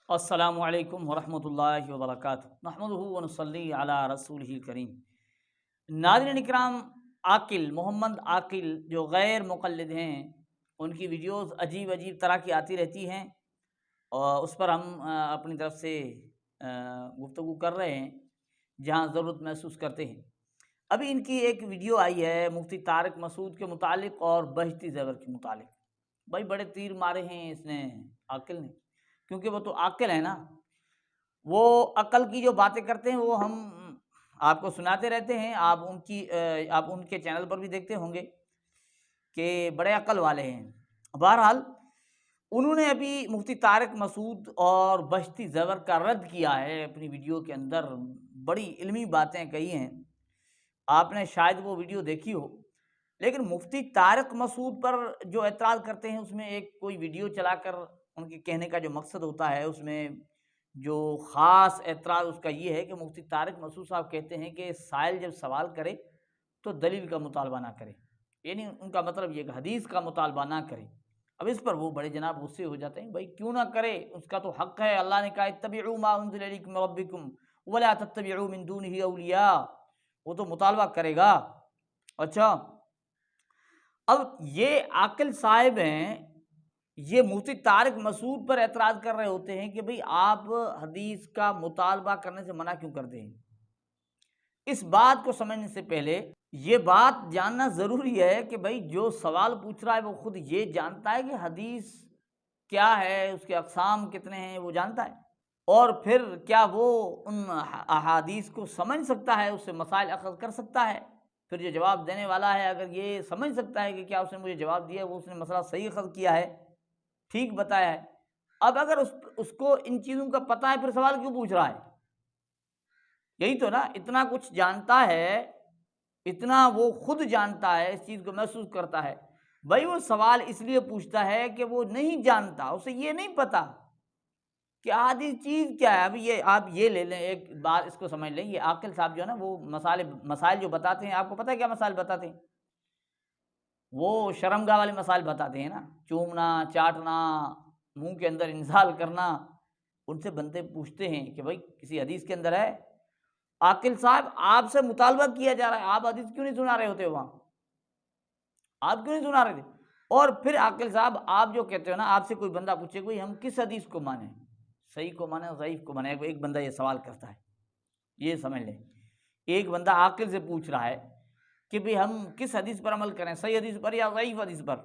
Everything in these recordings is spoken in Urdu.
السلام علیکم ورحمۃ اللہ وبرکاتہ نحمدہ ونصلی علی رسولہ الکریم۔ ناظرین اکرام، عاقل محمد عاقل جو غیر مقلد ہیں ان کی ویڈیوز عجیب عجیب طرح کی آتی رہتی ہیں اور اس پر ہم اپنی طرف سے گفتگو کر رہے ہیں جہاں ضرورت محسوس کرتے ہیں۔ ابھی ان کی ایک ویڈیو آئی ہے مفتی طارق مسعود کے متعلق اور بہشتی زیور کے متعلق۔ بھائی بڑے تیر مارے ہیں اس نے، عاقل نے، کیونکہ وہ تو عاقل ہے نا، وہ عقل کی جو باتیں کرتے ہیں وہ ہم آپ کو سناتے رہتے ہیں۔ آپ ان کے چینل پر بھی دیکھتے ہوں گے کہ بڑے عقل والے ہیں۔ بہرحال انہوں نے ابھی مفتی طارق مسعود اور بہشتی زیور کا رد کیا ہے اپنی ویڈیو کے اندر، بڑی علمی باتیں کہی ہیں۔ آپ نے شاید وہ ویڈیو دیکھی ہو، لیکن مفتی طارق مسعود پر جو اعتراض کرتے ہیں اس میں ایک کوئی ویڈیو چلا کر ان کے کہنے کا جو مقصد ہوتا ہے، اس میں جو خاص اعتراض اس کا یہ ہے کہ مفتی طارق مسعود صاحب کہتے ہیں کہ سائل جب سوال کرے تو دلیل کا مطالبہ نہ کرے، یعنی ان کا مطلب یہ کہ حدیث کا مطالبہ نہ کرے۔ اب اس پر وہ بڑے جناب غصے ہو جاتے ہیں، بھائی کیوں نہ کرے، اس کا تو حق ہے۔ اللہ نے کہا اتبعوا ما انزل الیکم من ربکم ولا تتبعوا من دونہ اولیاء، وہ تو مطالبہ کرے گا۔ اچھا، اب یہ عاقل صاحب ہیں، یہ مفتی طارق مسعود پر اعتراض کر رہے ہوتے ہیں کہ بھئی آپ حدیث کا مطالبہ کرنے سے منع کیوں کرتے ہیں۔ اس بات کو سمجھنے سے پہلے یہ بات جاننا ضروری ہے کہ بھئی جو سوال پوچھ رہا ہے وہ خود یہ جانتا ہے کہ حدیث کیا ہے، اس کے اقسام کتنے ہیں، وہ جانتا ہے، اور پھر کیا وہ ان احادیث کو سمجھ سکتا ہے، اس سے مسائل اخذ کر سکتا ہے۔ پھر جو جواب دینے والا ہے اگر یہ سمجھ سکتا ہے کہ کیا اس نے مجھے جواب دیا ہے، وہ اس نے مسئلہ صحیح اخذ کیا ہے، ٹھیک بتایا ہے۔ اب اگر اس کو ان چیزوں کا پتہ ہے، پھر سوال کیوں پوچھ رہا ہے؟ یہی تو نا، اتنا کچھ جانتا ہے، اتنا وہ خود جانتا ہے، اس چیز کو محسوس کرتا ہے، بھائی وہ سوال اس لیے پوچھتا ہے کہ وہ نہیں جانتا، اسے یہ نہیں پتا کہ آدھی چیز کیا ہے۔ ابھی یہ آپ یہ لے لیں، ایک بات اس کو سمجھ لیں، یہ عاقل صاحب جو ہے نا وہ مسائل جو بتاتے ہیں، آپ کو پتہ ہے کیا مسائل بتاتے ہیں؟ وہ شرمگاہ والے مسائل بتاتے ہیں نا، چومنا، چاٹنا، منہ کے اندر انزال کرنا۔ ان سے بندے پوچھتے ہیں کہ بھائی کسی حدیث کے اندر ہے؟ عاقل صاحب آپ سے مطالبہ کیا جا رہا ہے، آپ حدیث کیوں نہیں سنا رہے ہوتے وہاں؟ آپ کیوں نہیں سنا رہے تھے؟ اور پھر عاقل صاحب آپ جو کہتے ہو نا، آپ سے کوئی بندہ پوچھے کوئی ہم کس حدیث کو مانیں، صحیح کو مانیں ضعیف کو مانیں، ایک بندہ یہ سوال کرتا ہے، یہ سمجھ لیں، ایک بندہ عاقل سے پوچھ رہا ہے کہ بھئی ہم کس حدیث پر عمل کریں، صحیح حدیث پر یا ضعیف حدیث پر؟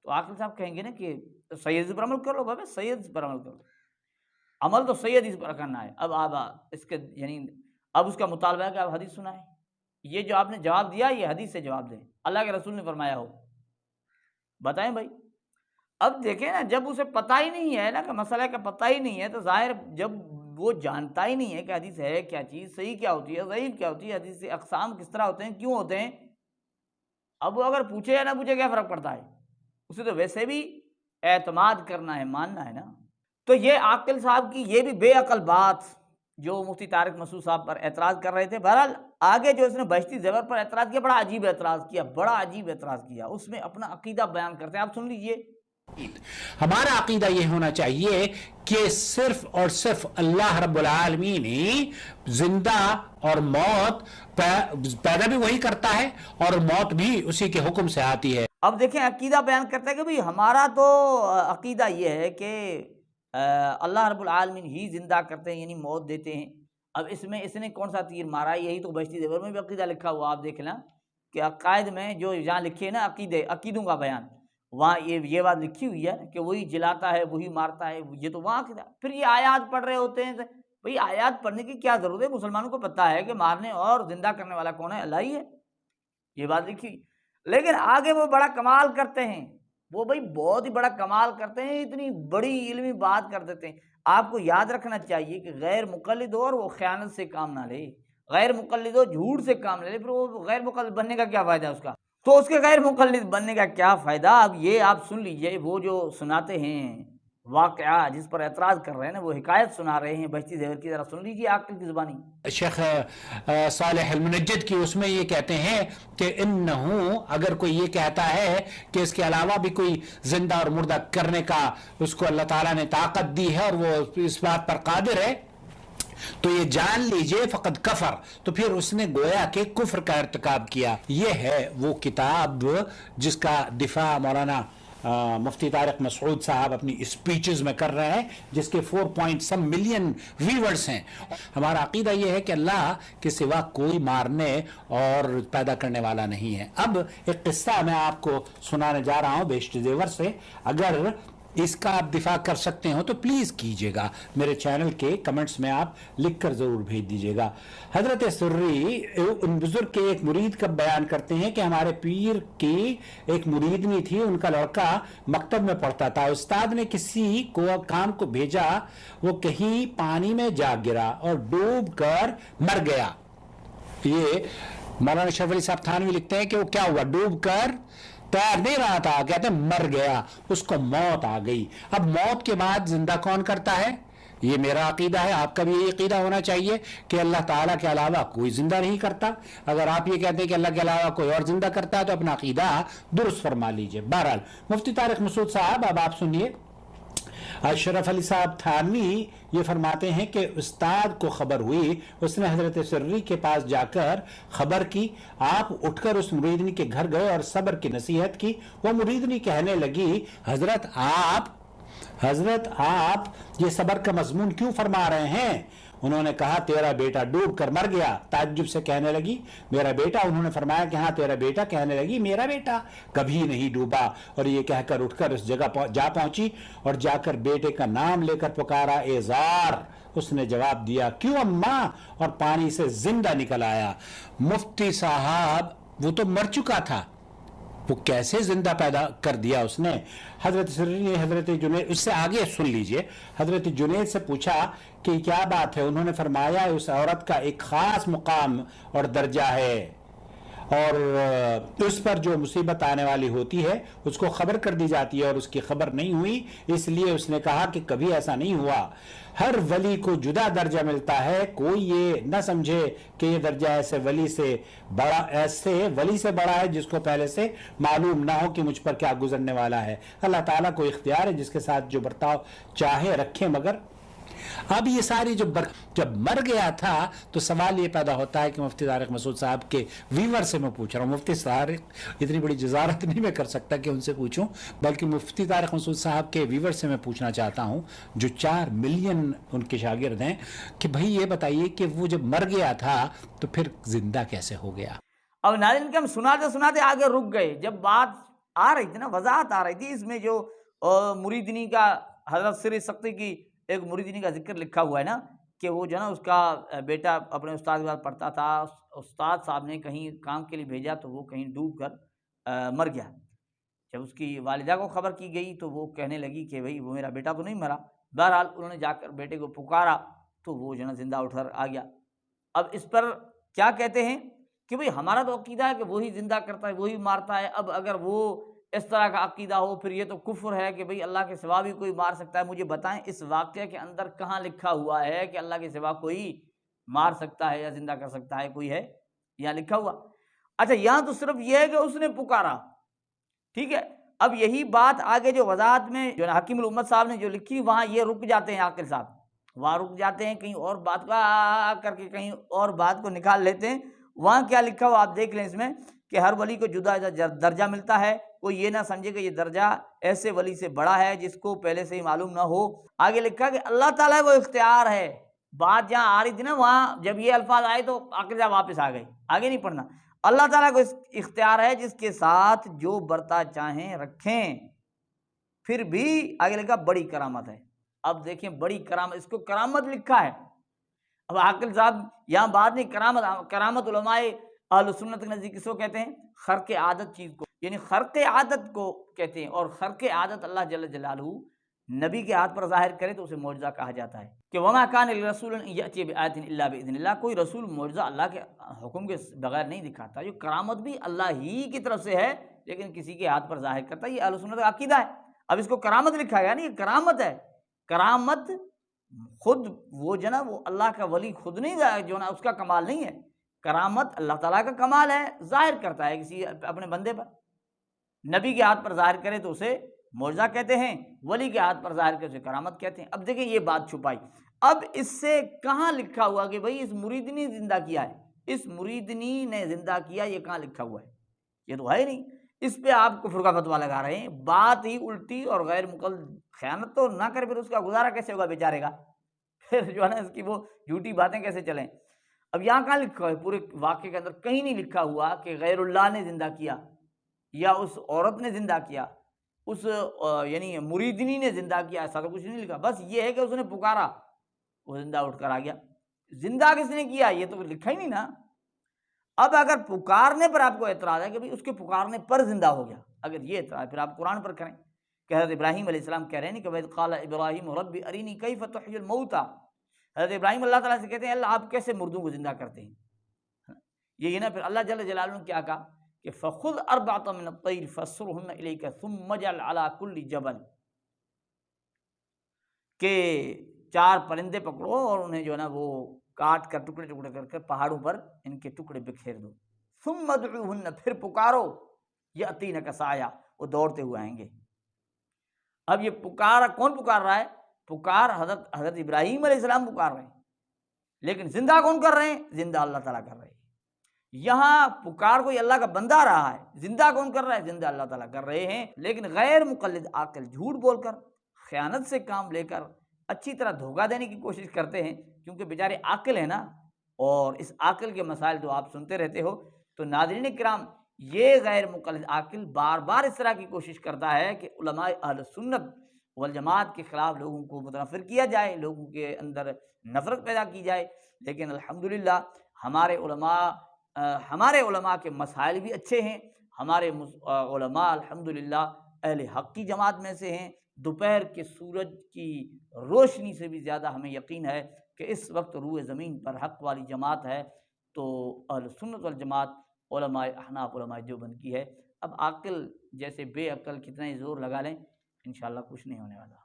تو عاقل صاحب کہیں گے نا کہ صحیح حدیث پر عمل کر لو، بھائی صحیح حدیث پر عمل کرو، عمل تو صحیح حدیث پر کرنا ہے۔ اب آپ اس کے یعنی اب اس کا مطالبہ ہے کہ آپ حدیث سنائیں، یہ جو آپ نے جواب دیا یہ حدیث سے جواب دیں، اللہ کے رسول نے فرمایا ہو، بتائیں بھائی۔ اب دیکھیں نا، جب اسے پتہ ہی نہیں ہے نا کہ مسئلہ کا پتہ ہی نہیں ہے، تو ظاہر جب وہ جانتا ہی نہیں ہے کہ حدیث ہے کیا چیز، صحیح کیا ہوتی ہے، ضعیف کیا ہوتی ہے، حدیث کے اقسام کس طرح ہوتے ہیں، کیوں ہوتے ہیں، اب وہ اگر پوچھے یا نہ پوچھے کیا فرق پڑتا ہے، اسے تو ویسے بھی اعتماد کرنا ہے، ماننا ہے نا۔ تو یہ عاقل صاحب کی یہ بھی بے عقل بات جو مفتی طارق مسعود صاحب پر اعتراض کر رہے تھے۔ بہرحال آگے جو اس نے بہشتی زیور پر اعتراض کیا، بڑا عجیب اعتراض کیا، بڑا عجیب اعتراض کیا، اس میں اپنا عقیدہ بیان کرتے ہیں، آپ سن لیجئے۔ ہمارا عقیدہ یہ ہونا چاہیے کہ صرف اور صرف اللہ رب العالمین ہی زندہ اور موت پیدا بھی وہی کرتا ہے اور موت بھی اسی کے حکم سے آتی ہے۔ اب دیکھیں عقیدہ بیان کرتا ہے کہ بھئی ہمارا تو عقیدہ یہ ہے کہ اللہ رب العالمین ہی زندہ کرتے ہیں، یعنی موت دیتے ہیں۔ اب اس میں اس نے کون سا تیر مارا ہے؟ یہی تو بہشتی زیور میں بھی عقیدہ لکھا ہوا، آپ دیکھ لیں کہ عقائد میں جو جہاں لکھے ہیں نا عقیدوں کا بیان، وہاں یہ بات لکھی ہوئی ہے کہ وہی جلاتا ہے، وہی مارتا ہے، یہ تو وہاں عقیدہ۔ پھر یہ آیات پڑھ رہے ہوتے ہیں، بھئی آیات پڑھنے کی کیا ضرورت ہے، مسلمانوں کو پتہ ہے کہ مارنے اور زندہ کرنے والا کون ہے، اللہ ہی ہے، یہ بات لکھی ہوئی۔ لیکن آگے وہ بڑا کمال کرتے ہیں، وہ بھئی بہت ہی بڑا کمال کرتے ہیں، اتنی بڑی علمی بات کر دیتے ہیں۔ آپ کو یاد رکھنا چاہیے کہ غیر مقلد ہو اور وہ خیانت سے کام نہ لے، غیر مقلد ہو جھوٹ سے کام لے، پھر وہ غیر مقلد بننے کا کیا فائدہ اس کا؟ تو اس کے غیر مقلد بننے کا کیا فائدہ؟ اب یہ آپ سن لیجئے، وہ جو سناتے ہیں واقعہ جس پر اعتراض کر رہے ہیں نا، وہ حکایت سنا رہے ہیں بہشتی زیور کی، ذرا سن لیجیے عاقل کی زبانی۔ شیخ صالح المنجد کی، اس میں یہ کہتے ہیں کہ انہو، اگر کوئی یہ کہتا ہے کہ اس کے علاوہ بھی کوئی زندہ اور مردہ کرنے کا اس کو اللہ تعالیٰ نے طاقت دی ہے اور وہ اس بات پر قادر ہے، تو یہ جان لیجئے فقط کفر، تو پھر اس نے گویا کہ کفر کا ارتکاب کیا۔ یہ ہے وہ کتاب جس کا دفاع مولانا مفتی طارق مسعود صاحب اپنی اسپیچز میں کر رہے ہیں، جس کے 4 ملین ویورز ہیں۔ ہمارا عقیدہ یہ ہے کہ اللہ کے سوا کوئی مارنے اور پیدا کرنے والا نہیں ہے۔ اب ایک قصہ میں آپ کو سنانے جا رہا ہوں بہشتی زیور سے، اگر اس کا آپ دفاع کر سکتے ہو تو پلیز کیجئے گا، میرے چینل کے کمنٹس میں آپ لکھ کر ضرور بھیج دیجئے گا۔ حضرت سری ان بزرگ کے ایک مرید کا بیان کرتے ہیں کہ ہمارے پیر کی ایک مریدنی تھی، ان کا لڑکا مکتب میں پڑھتا تھا، استاد نے کسی کو کام کو بھیجا، وہ کہیں پانی میں جا گرا اور ڈوب کر مر گیا۔ یہ مولانا شرف علی صاحب تھانوی لکھتے ہیں کہ وہ کیا ہوا، ڈوب کر تیر نہیں رہا تھا، کہتے ہیں مر گیا، اس کو موت آ گئی۔ اب موت کے بعد زندہ کون کرتا ہے؟ یہ میرا عقیدہ ہے، آپ کا بھی یہ عقیدہ ہونا چاہیے کہ اللہ تعالیٰ کے علاوہ کوئی زندہ نہیں کرتا۔ اگر آپ یہ کہتے ہیں کہ اللہ کے علاوہ کوئی اور زندہ کرتا ہے تو اپنا عقیدہ درست فرما لیجئے۔ بہرحال مفتی طارق مسعود صاحب، اب آپ سنیے، اشرف علی صاحب تھانوی یہ فرماتے ہیں کہ استاد کو خبر ہوئی، اس نے حضرت سری کے پاس جا کر خبر کی، آپ اٹھ کر اس مریدنی کے گھر گئے اور صبر کی نصیحت کی۔ وہ مریدنی کہنے لگی، حضرت آپ یہ صبر کا مضمون کیوں فرما رہے ہیں؟ انہوں نے کہا تیرا بیٹا ڈوب کر مر گیا۔ تعجب سے کہنے لگی میرا بیٹا؟ انہوں نے فرمایا کہ ہاں تیرا بیٹا۔ کہنے لگی میرا بیٹا کبھی نہیں ڈوبا، اور یہ کہہ کر اٹھ کر اس جگہ جا پہنچی اور جا کر بیٹے کا نام لے کر پکارا، اے زار۔ اس نے جواب دیا، کیوں اماں، اور پانی سے زندہ نکل آیا۔ مفتی صاحب وہ تو مر چکا تھا، وہ کیسے زندہ پیدا کر دیا اس نے؟ حضرت سری نے حضرت جنید، اس سے آگے سن لیجئے، حضرت جنید سے پوچھا کہ کیا بات ہے؟ انہوں نے فرمایا اس عورت کا ایک خاص مقام اور درجہ ہے، اور اس پر جو مصیبت آنے والی ہوتی ہے اس کو خبر کر دی جاتی ہے، اور اس کی خبر نہیں ہوئی، اس لیے اس نے کہا کہ کبھی ایسا نہیں ہوا۔ ہر ولی کو جدا درجہ ملتا ہے، کوئی یہ نہ سمجھے کہ یہ درجہ ایسے ولی سے بڑا ہے جس کو پہلے سے معلوم نہ ہو کہ مجھ پر کیا گزرنے والا ہے۔ اللہ تعالیٰ کو اختیار ہے جس کے ساتھ جو برتاؤ چاہے رکھے، مگر اب یہ ساری جب مر گیا تھا تو سوال یہ پیدا ہوتا ہے کہ مفتی طارق مسعود صاحب کے ویور سے میں پوچھ رہا ہوں، مفتی طارق اتنی بڑی جزارت نہیں میں کر سکتا کہ ان سے پوچھوں، بلکہ مفتی طارق مسعود صاحب کے ویور سے میں پوچھنا چاہتا ہوں جو 4 ملین ان کے شاگرد ہیں، کہ بھئی یہ بتائیے کہ وہ جب مر گیا تھا تو پھر زندہ کیسے ہو گیا؟ اب ناظرین کہ ہم سناتے آگے رک گئے، جب بات آ رہی تھی نا، وضاحت آ رہی تھی اس میں، جو مریدنی کا حضرت سری سختی کی ایک مریدنی کا ذکر لکھا ہوا ہے نا، کہ وہ جو ہے نا اس کا بیٹا اپنے استاد کے پاس پڑھتا تھا، استاد صاحب نے کہیں کام کے لیے بھیجا تو وہ کہیں ڈوب کر مر گیا۔ جب اس کی والدہ کو خبر کی گئی تو وہ کہنے لگی کہ بھئی وہ میرا بیٹا تو نہیں مرا۔ بہرحال انہوں نے جا کر بیٹے کو پکارا تو وہ جو ہے نا زندہ اٹھ کر آ گیا۔ اب اس پر کیا کہتے ہیں کہ بھئی ہمارا تو عقیدہ ہے کہ وہی زندہ کرتا ہے، وہی مارتا ہے۔ اب اگر وہ اس طرح کا عقیدہ ہو پھر یہ تو کفر ہے کہ بھئی اللہ کے سوا بھی کوئی مار سکتا ہے۔ مجھے بتائیں اس واقعے کے اندر کہاں لکھا ہوا ہے کہ اللہ کے سوا کوئی مار سکتا ہے یا زندہ کر سکتا ہے؟ کوئی ہے یا لکھا ہوا؟ اچھا یہاں تو صرف یہ ہے کہ اس نے پکارا، ٹھیک ہے۔ اب یہی بات آگے جو وضاحت میں جو حکیم الامت صاحب نے جو لکھی، وہاں یہ رک جاتے ہیں عاقل صاحب، وہاں رک جاتے ہیں، کہیں اور بات کا کر کے کہیں اور بات کو نکال لیتے ہیں۔ وہاں کیا لکھا ہوا آپ دیکھ لیں اس میں، کہ ہر ولی کو جدا درجہ ملتا ہے، کوئی یہ نہ سمجھے کہ یہ درجہ ایسے ولی سے بڑا ہے جس کو پہلے سے ہی معلوم نہ ہو۔ آگے لکھا کہ اللہ تعالیٰ وہ اختیار ہے۔ بات جہاں آ رہی تھی نا، وہاں جب یہ الفاظ آئے تو عاقل صاحب واپس آ گئے، آگے نہیں پڑھنا۔ اللہ تعالیٰ کو اختیار ہے جس کے ساتھ جو برتا چاہیں رکھیں، پھر بھی آگے لکھا بڑی کرامت ہے۔ اب دیکھیں بڑی کرامت، اس کو کرامت لکھا ہے۔ اب عاقل صاحب یہاں بات نہیں، کرامت علماء اہل سنت کے نزدیک کس کو کہتے ہیں؟ خرق عادت چیز کو، یعنی خرق عادت کو کہتے ہیں، اور خرق عادت اللہ جل جلالہ نبی کے ہاتھ پر ظاہر کرے تو اسے معجزہ کہا جاتا ہے، کہ وما کان لرسول ان یأتی بآیۃ الا باذن اللہ، کوئی رسول معجزہ اللہ کے حکم کے بغیر نہیں دکھاتا۔ یہ کرامت بھی اللہ ہی کی طرف سے ہے، لیکن کسی کے ہاتھ پر ظاہر کرتا ہے۔ یہ اہل سنت کا عقیدہ ہے۔ اب اس کو کرامت لکھا گیا نا، یہ کرامت ہے. کرامت خود وہ جو نا وہ اللہ کا ولی خود نہیں جو نا اس کا کمال نہیں ہے. کرامت اللہ تعالیٰ کا کمال ہے، ظاہر کرتا ہے کسی اپنے بندے پر. نبی کے ہاتھ پر ظاہر کرے تو اسے معجزہ کہتے ہیں، ولی کے ہاتھ پر ظاہر کرے اسے کرامت کہتے ہیں. اب دیکھیں یہ بات چھپائی. اب اس سے کہاں لکھا ہوا کہ بھئی اس مریدنی نے زندہ کیا ہے؟ اس مریدنی نے زندہ کیا، یہ کہاں لکھا ہوا ہے؟ یہ تو ہے نہیں. اس پہ آپ کفر کا فتویٰ لگا رہے ہیں. بات ہی الٹی اور غیر مقلد. خیانت تو نہ کرے پھر اس کا گزارا کیسے ہوگا بیچارے کا؟ پھر جو ہے نا اس کی وہ جھوٹی باتیں کیسے چلیں؟ اب یہاں کہاں لکھا ہے؟ پورے واقعے کے اندر کہیں نہیں لکھا ہوا کہ غیر اللہ نے زندہ کیا، یا اس عورت نے زندہ کیا، اس یعنی مریدنی نے زندہ کیا. ایسا تو کچھ نہیں لکھا. بس یہ ہے کہ اس نے پکارا، وہ زندہ اٹھ کر آ گیا. زندہ کس نے کیا یہ تو لکھا ہی نہیں نا. اب اگر پکارنے پر آپ کو اعتراض ہے کہ اس کے پکارنے پر زندہ ہو گیا، اگر یہ اعتراض پھر آپ قرآن پر کریں کہ حضرت ابراہیم علیہ السلام کہہ رہے ہیں کہ وَإِذْ قَالَ إِبْرَاهِيمُ رَبِّ أَرِنِي كَيْفَ تُحْيِي الْمَوْتَى. حضرت ابراہیم اللہ تعالیٰ سے کہتے ہیں اللہ آپ کیسے مردوں کو زندہ کرتے ہیں؟ یہ نا پھر اللہ جل جلالہ نے کیا کہا کہ فَخُذْ أَرْبَعَةً مِّنَ الطَّيْرِ فَاسْصُرْهُنَّ إِلَيْكَ ثُمَّ اجْعَلْ عَلَىٰ كُلِّ جَبَلٍ، کہ 4 پرندے پکڑو اور انہیں جو ہے نا وہ کاٹ کر ٹکڑے ٹکڑے کر کے پہاڑوں پر ان کے ٹکڑے بکھیر دو. ثم ادعوہن، پھر پکارو، یاتینک سعیا، وہ دوڑتے ہوئے آئیں گے. اب یہ پکارا کون پکار رہا ہے؟ پکار حضرت ابراہیم علیہ السلام پکار رہے ہیں، لیکن زندہ کون کر رہے ہیں؟ زندہ اللہ تعالیٰ کر رہے ہیں. یہاں پکار کوئی اللہ کا بندہ رہا ہے، زندہ کون کر رہا ہے؟ زندہ اللہ تعالیٰ کر رہے ہیں. لیکن غیر مقلد عاقل جھوٹ بول کر، خیانت سے کام لے کر، اچھی طرح دھوکہ دینے کی کوشش کرتے ہیں، کیونکہ بیچارے عاقل ہیں نا. اور اس عاقل کے مسائل تو آپ سنتے رہتے ہو. تو ناظرین کرام، یہ غیر مقلد عاقل بار بار اس طرح کی کوشش کرتا ہے کہ علماء اہل سنت والجماعت کے خلاف لوگوں کو متنفر کیا جائے، لوگوں کے اندر نفرت پیدا کی جائے. لیکن الحمدللہ ہمارے علماء کے مسائل بھی اچھے ہیں. ہمارے علماء الحمدللہ اہل حق کی جماعت میں سے ہیں. دوپہر کے سورج کی روشنی سے بھی زیادہ ہمیں یقین ہے کہ اس وقت روئے زمین پر حق والی جماعت ہے تو اہل سنت والجماعت علماء احناف علماء دیوبند کی ہے. اب عاقل جیسے بے عقل کتنا ہی زور لگا لیں، انشاءاللہ کچھ نہیں ہونے والا.